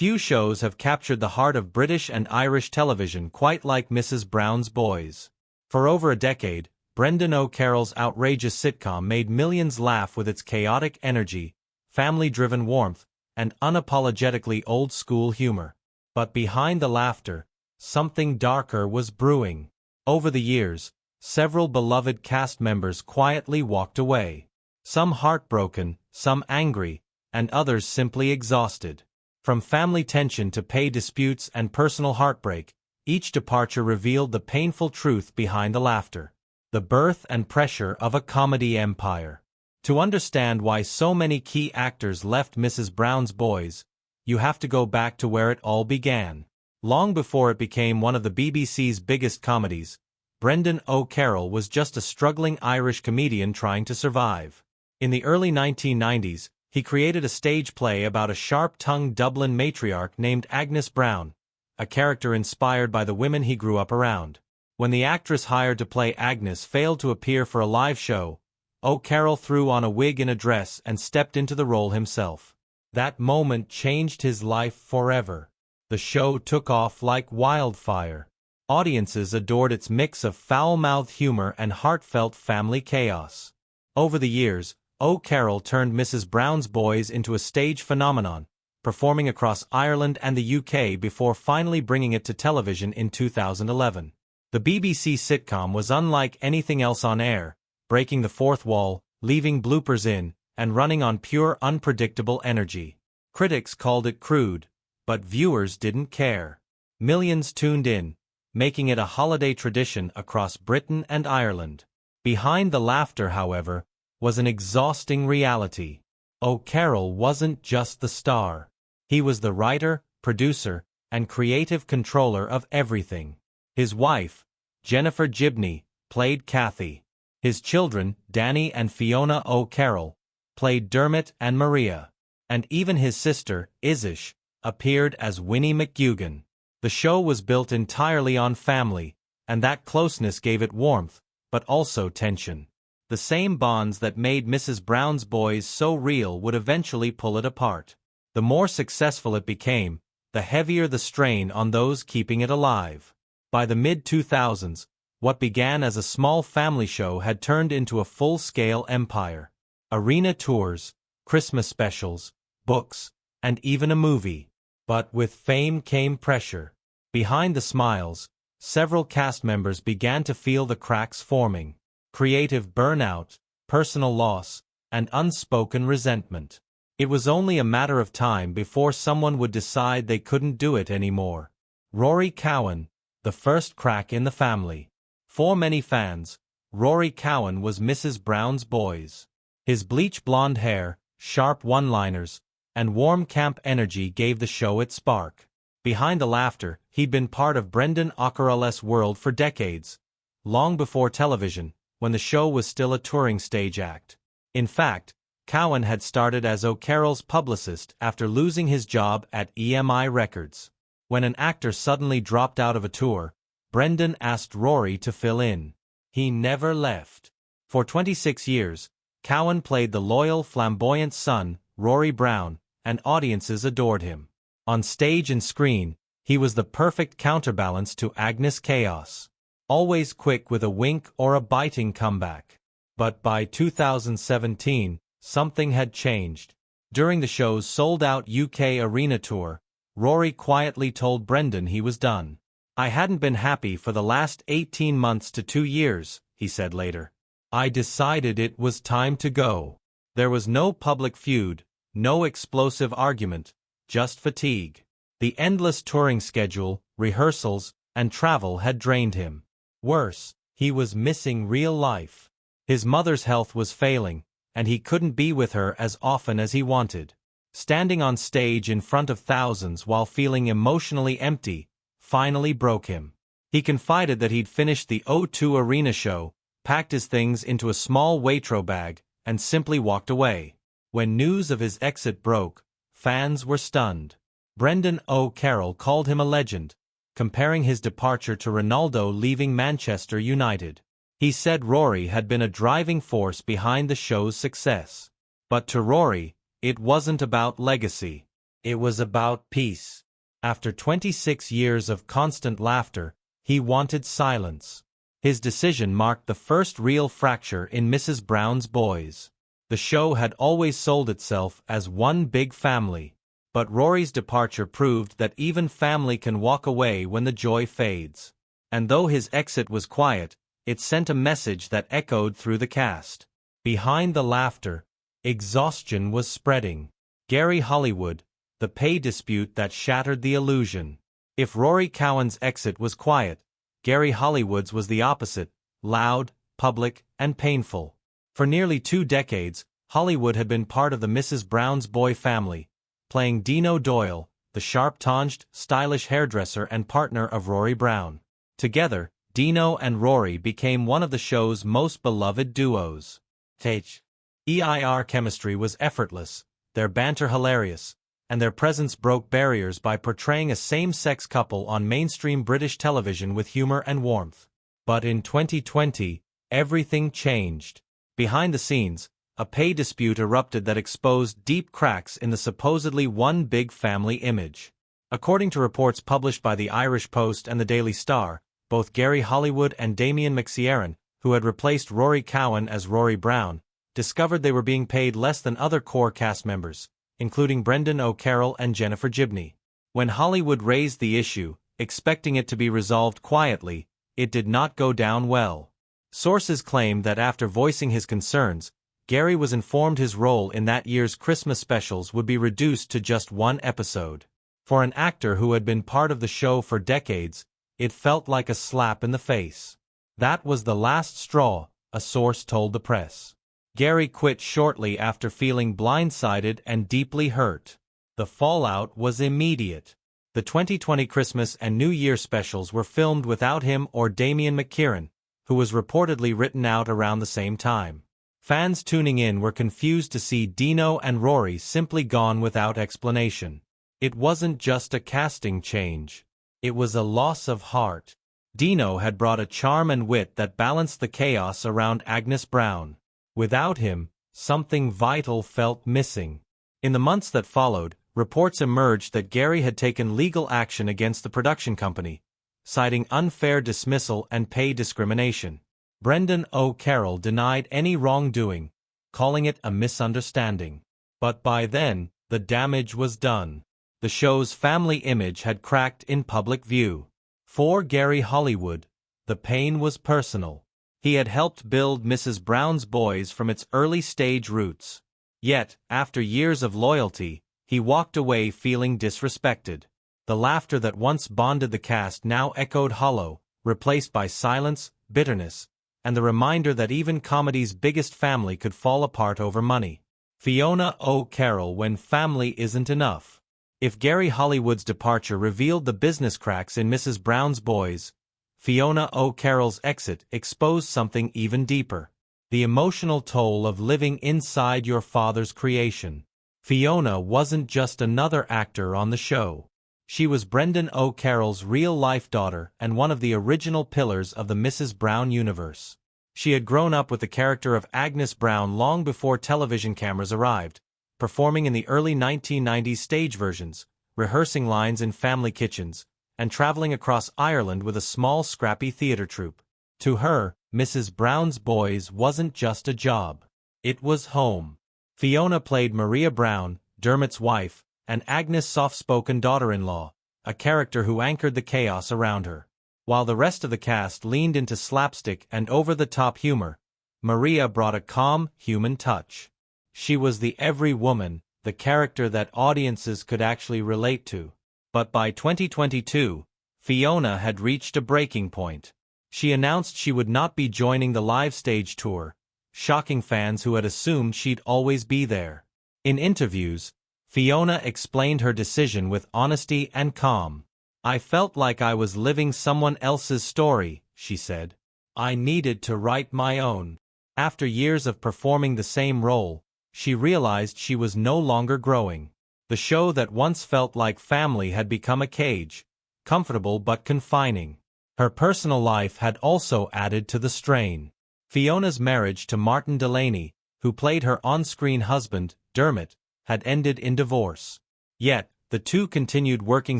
Few shows have captured the heart of British and Irish television quite like Mrs. Brown's Boys. For over a decade, Brendan O'Carroll's outrageous sitcom made millions laugh with its chaotic energy, family-driven warmth, and unapologetically old-school humor. But behind the laughter, something darker was brewing. Over the years, several beloved cast members quietly walked away. Some heartbroken, some angry, and others simply exhausted. From family tension to pay disputes and personal heartbreak, each departure revealed the painful truth behind the laughter. The birth and pressure of a comedy empire. To understand why so many key actors left Mrs. Brown's Boys, you have to go back to where it all began. Long before it became one of the BBC's biggest comedies, Brendan O'Carroll was just a struggling Irish comedian trying to survive. In the early 1990s, he created a stage play about a sharp-tongued Dublin matriarch named Agnes Brown, a character inspired by the women he grew up around. When the actress hired to play Agnes failed to appear for a live show, O'Carroll threw on a wig and a dress and stepped into the role himself. That moment changed his life forever. The show took off like wildfire. Audiences adored its mix of foul-mouthed humor and heartfelt family chaos. Over the years, O'Carroll turned Mrs. Brown's Boys into a stage phenomenon, performing across Ireland and the UK before finally bringing it to television in 2011. The BBC sitcom was unlike anything else on air, breaking the fourth wall, leaving bloopers in, and running on pure unpredictable energy. Critics called it crude, but viewers didn't care. Millions tuned in, making it a holiday tradition across Britain and Ireland. Behind the laughter, however, was an exhausting reality. O'Carroll wasn't just the star. He was the writer, producer, and creative controller of everything. His wife, Jennifer Gibney, played Kathy. His children, Danny and Fiona O'Carroll, played Dermot and Maria. And even his sister, Isish, appeared as Winnie McGugan. The show was built entirely on family, and that closeness gave it warmth, but also tension. The same bonds that made Mrs. Brown's Boys so real would eventually pull it apart. The more successful it became, the heavier the strain on those keeping it alive. By the mid-2000s, what began as a small family show had turned into a full-scale empire. Arena tours, Christmas specials, books, and even a movie. But with fame came pressure. Behind the smiles, several cast members began to feel the cracks forming. Creative burnout, personal loss, and unspoken resentment. It was only a matter of time before someone would decide they couldn't do it anymore. Rory Cowan, the first crack in the family. For many fans, Rory Cowan was Mrs. Brown's Boys. His bleach blonde hair, sharp one-liners, and warm camp energy gave the show its spark. Behind the laughter, he'd been part of Brendan O'Carroll's world for decades, long before television, when the show was still a touring stage act. In fact, Cowan had started as O'Carroll's publicist after losing his job at EMI Records. When an actor suddenly dropped out of a tour, Brendan asked Rory to fill in. He never left. For 26 years, Cowan played the loyal, flamboyant son, Rory Brown, and audiences adored him. On stage and screen, he was the perfect counterbalance to Agnes' chaos. Always quick with a wink or a biting comeback. But by 2017, something had changed. During the show's sold-out UK arena tour, Rory quietly told Brendan he was done. "I hadn't been happy for the last 18 months to 2 years, he said later. "I decided it was time to go." There was no public feud, no explosive argument, just fatigue. The endless touring schedule, rehearsals, and travel had drained him. Worse, he was missing real life. His mother's health was failing, and he couldn't be with her as often as he wanted. Standing on stage in front of thousands while feeling emotionally empty finally broke him. He confided that he'd finished the O2 Arena show, packed his things into a small Waitrose bag, and simply walked away. When news of his exit broke, fans were stunned. Brendan O'Carroll called him a legend, comparing his departure to Ronaldo leaving Manchester United. He said Rory had been a driving force behind the show's success. But to Rory, it wasn't about legacy. It was about peace. After 26 years of constant laughter, he wanted silence. His decision marked the first real fracture in Mrs. Brown's Boys. The show had always sold itself as one big family. But Rory's departure proved that even family can walk away when the joy fades. And though his exit was quiet, it sent a message that echoed through the cast. Behind the laughter, exhaustion was spreading. Gary Hollywood, the pay dispute that shattered the illusion. If Rory Cowan's exit was quiet, Gary Hollywood's was the opposite, loud, public, and painful. For nearly 2 decades, Hollywood had been part of the Mrs. Brown's Boy family, playing Dino Doyle, the sharp-tonged, stylish hairdresser and partner of Rory Brown. Together, Dino and Rory became one of the show's most beloved duos. Their chemistry was effortless, their banter hilarious, and their presence broke barriers by portraying a same-sex couple on mainstream British television with humor and warmth. But in 2020, everything changed. Behind the scenes, a pay dispute erupted that exposed deep cracks in the supposedly one big family image. According to reports published by the Irish Post and the Daily Star, both Gary Hollywood and Damien McSierran, who had replaced Rory Cowan as Rory Brown, discovered they were being paid less than other core cast members, including Brendan O'Carroll and Jennifer Gibney. When Hollywood raised the issue, expecting it to be resolved quietly, it did not go down well. Sources claimed that after voicing his concerns, Gary was informed his role in that year's Christmas specials would be reduced to just 1 episode. For an actor who had been part of the show for decades, it felt like a slap in the face. That was the last straw, a source told the press. Gary quit shortly after feeling blindsided and deeply hurt. The fallout was immediate. The 2020 Christmas and New Year specials were filmed without him or Damien McSierran, who was reportedly written out around the same time. Fans tuning in were confused to see Dino and Rory simply gone without explanation. It wasn't just a casting change. It was a loss of heart. Dino had brought a charm and wit that balanced the chaos around Agnes Brown. Without him, something vital felt missing. In the months that followed, reports emerged that Gary had taken legal action against the production company, citing unfair dismissal and pay discrimination. Brendan O'Carroll denied any wrongdoing, calling it a misunderstanding. But by then, the damage was done. The show's family image had cracked in public view. For Gary Hollywood, the pain was personal. He had helped build Mrs. Brown's Boys from its early-stage roots. Yet, after years of loyalty, he walked away feeling disrespected. The laughter that once bonded the cast now echoed hollow, replaced by silence, bitterness, and the reminder that even comedy's biggest family could fall apart over money. Fiona O'Carroll when family isn't enough. If Gary Hollywood's departure revealed the business cracks in Mrs. Brown's Boys, Fiona O'Carroll's exit exposed something even deeper. The emotional toll of living inside your father's creation. Fiona wasn't just another actor on the show. She was Brendan O'Carroll's real-life daughter and one of the original pillars of the Mrs. Brown universe. She had grown up with the character of Agnes Brown long before television cameras arrived, performing in the early 1990s stage versions, rehearsing lines in family kitchens, and traveling across Ireland with a small scrappy theater troupe. To her, Mrs. Brown's Boys wasn't just a job. It was home. Fiona played Maria Brown, Dermot's wife, and Agnes' soft-spoken daughter-in-law, a character who anchored the chaos around her. While the rest of the cast leaned into slapstick and over-the-top humor, Maria brought a calm, human touch. She was the every woman, the character that audiences could actually relate to. But by 2022, Fiona had reached a breaking point. She announced she would not be joining the live stage tour, shocking fans who had assumed she'd always be there. In interviews, Fiona explained her decision with honesty and calm. "I felt like I was living someone else's story," she said. "I needed to write my own." After years of performing the same role, she realized she was no longer growing. The show that once felt like family had become a cage, comfortable but confining. Her personal life had also added to the strain. Fiona's marriage to Martin Delaney, who played her on-screen husband, Dermot, had ended in divorce. Yet, The two continued working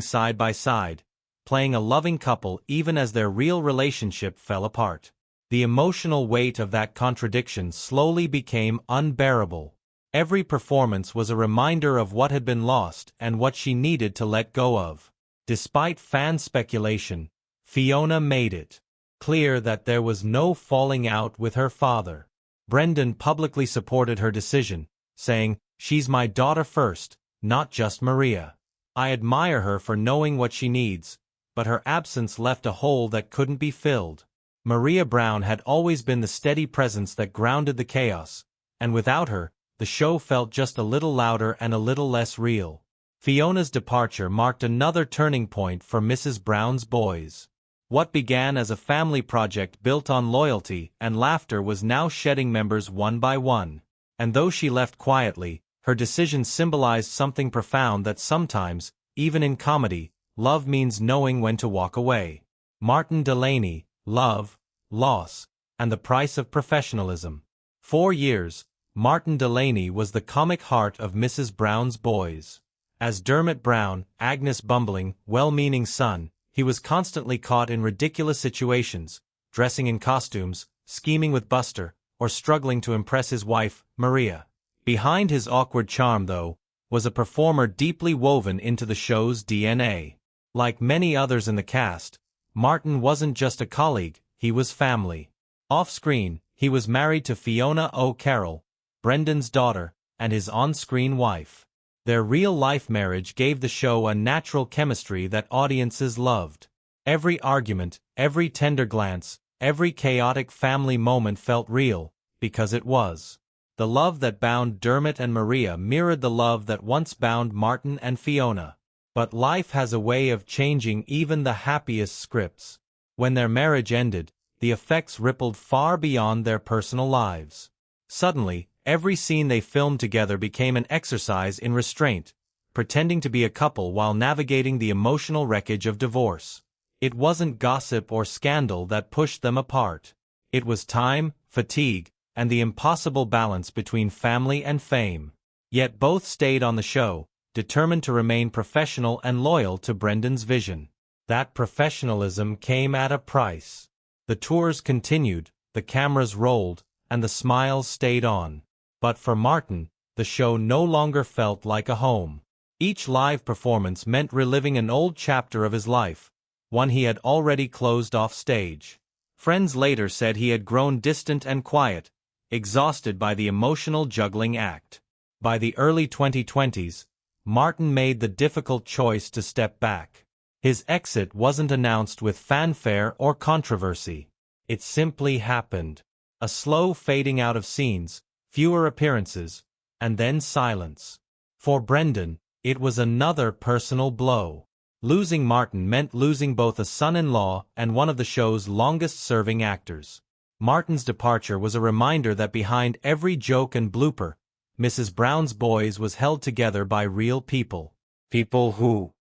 side by side, playing a loving couple even as their real relationship fell apart. The emotional weight of that contradiction slowly became unbearable. Every performance was a reminder of what had been lost and what she needed to let go of. Despite fan speculation, Fiona made it clear that there was no falling out with her father. Brendan publicly supported her decision, saying, "She's my daughter first, not just Maria. I admire her for knowing what she needs, but her absence left a hole that couldn't be filled." Maria Brown had always been the steady presence that grounded the chaos, and without her, the show felt just a little louder and a little less real. Fiona's departure marked another turning point for Mrs. Brown's Boys. What began as a family project built on loyalty and laughter was now shedding members one by one. And though she left quietly, her decision symbolized something profound that sometimes, even in comedy, love means knowing when to walk away. Martin Delaney, Love, Loss, and the Price of Professionalism. 4 years, Martin Delaney was the comic heart of Mrs. Brown's Boys. As Dermot Brown, Agnes' bumbling, well-meaning son, he was constantly caught in ridiculous situations, dressing in costumes, scheming with Buster, or struggling to impress his wife, Maria. Behind his awkward charm, though, was a performer deeply woven into the show's DNA. Like many others in the cast, Martin wasn't just a colleague, he was family. Off-screen, he was married to Fiona O'Carroll, Brendan's daughter, and his on-screen wife. Their real-life marriage gave the show a natural chemistry that audiences loved. Every argument, every tender glance, every chaotic family moment felt real, because it was. The love that bound Dermot and Maria mirrored the love that once bound Martin and Fiona. But life has a way of changing even the happiest scripts. When their marriage ended, the effects rippled far beyond their personal lives. Suddenly, every scene they filmed together became an exercise in restraint, pretending to be a couple while navigating the emotional wreckage of divorce. It wasn't gossip or scandal that pushed them apart. It was time, fatigue, and the impossible balance between family and fame. Yet both stayed on the show, determined to remain professional and loyal to Brendan's vision. That professionalism came at a price. The tours continued, the cameras rolled, and the smiles stayed on. But for Martin, the show no longer felt like a home. Each live performance meant reliving an old chapter of his life, one he had already closed off stage. Friends later said he had grown distant and quiet, exhausted by the emotional juggling act. By the early 2020s, Martin made the difficult choice to step back. His exit wasn't announced with fanfare or controversy. It simply happened. A slow fading out of scenes, fewer appearances, and then silence. For Brendan, it was another personal blow. Losing Martin meant losing both a son-in-law and one of the show's longest-serving actors. Martin's departure was a reminder that behind every joke and blooper, Mrs. Brown's Boys was held together by real people. People who